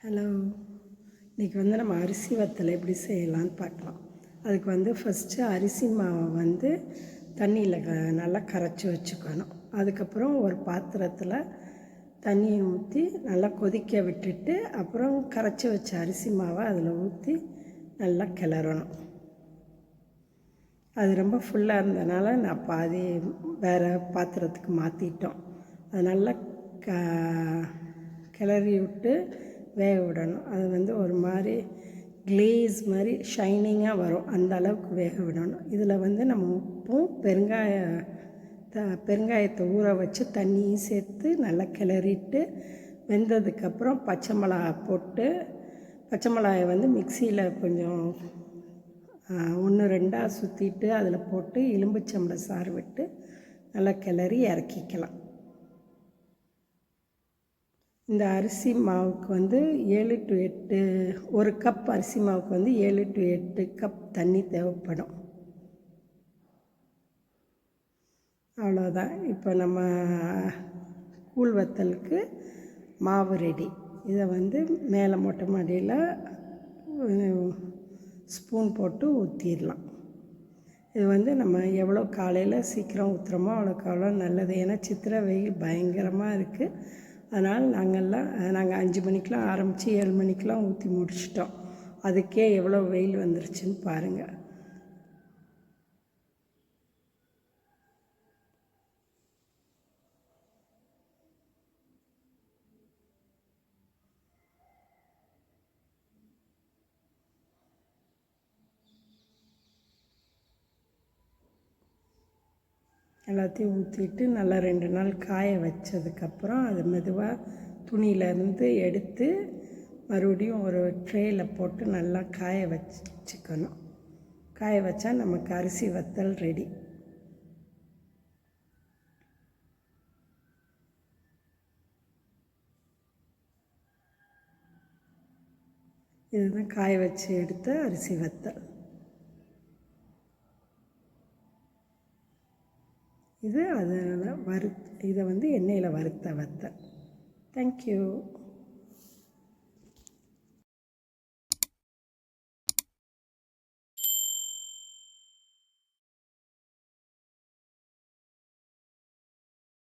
Hello, இன்றைக்கி நம்ம அரிசி வத்தல் எப்படி செய்யலான்னு பார்க்கலாம். அதுக்கு ஃபஸ்ட்டு அரிசி மாவை தண்ணியில் நல்லா கரைச்சி வச்சுக்கணும். அதுக்கப்புறம் ஒரு பாத்திரத்தில் தண்ணியை ஊற்றி நல்லா கொதிக்க விட்டுட்டு அப்புறம் கரைச்சி வச்ச அரிசி மாவை அதில் ஊற்றி நல்லா கிளறணும். அது ரொம்ப ஃபுல்லாக இருந்ததுனால நான் பாதி வேறு பாத்திரத்துக்கு மாற்றிட்டோம். அது நல்லா கிளறி விட்டு வேக விடணும். அது ஒரு மாதிரி கிளேஸ் மாதிரி ஷைனிங்காக வரும். அந்த அளவுக்கு வேக விடணும். இதில் நம்ம உப்பும் பெருங்காயத்தை ஊற வச்சு தண்ணியும் சேர்த்து நல்லா கிளறிட்டு வெந்ததுக்கப்புறம் பச்சை மிளகா போட்டு பச்சை மிளகாயை மிக்சியில் கொஞ்சம் 1-2 சுற்றிட்டு அதில் போட்டு எலும்பிச்சம்பழ சாறு விட்டு நல்லா கிளறி இறக்கிக்கலாம். இந்த அரிசி மாவுக்கு 7 to 8 1 கப் அரிசி மாவுக்கு 7 to 8 கப் தண்ணி தேவைப்படும். அவ்வளோதான். இப்போ நம்ம கூழ் வத்தலுக்கு மாவு ரெடி. இதை மேலே மொட்டை மாடியில் ஸ்பூன் போட்டு ஊற்றிடலாம். இது நம்ம எவ்வளோ காலையில் சீக்கிரம் ஊற்றுறோமோ அவ்வளோ நல்லது. ஏன்னா சித்திரை வெயில் பயங்கரமாக இருக்குது. அதனால் நாங்கள் 5 மணிக்கெலாம் ஆரம்பித்து 7 மணிக்கெலாம் ஊற்றி முடிச்சிட்டோம். அதுக்கே எவ்வளோ வெயில் வந்துருச்சுன்னு பாருங்கள். எல்லாத்தையும் ஊற்றிட்டு நல்லா 2 நாள் காய வச்சதுக்கப்புறம் அது மெதுவாக துணியிலேருந்து எடுத்து மறுபடியும் ஒரு ட்ரேயில் போட்டு நல்லா காய வச்சுக்கணும். காய வச்சா நமக்கு அரிசி வத்தல் ரெடி. இதுதான் காய வச்சு எடுத்த அரிசி வத்தல். இதை எண்ணெயில் வறுத்த வத்தல். தேங்க்யூ.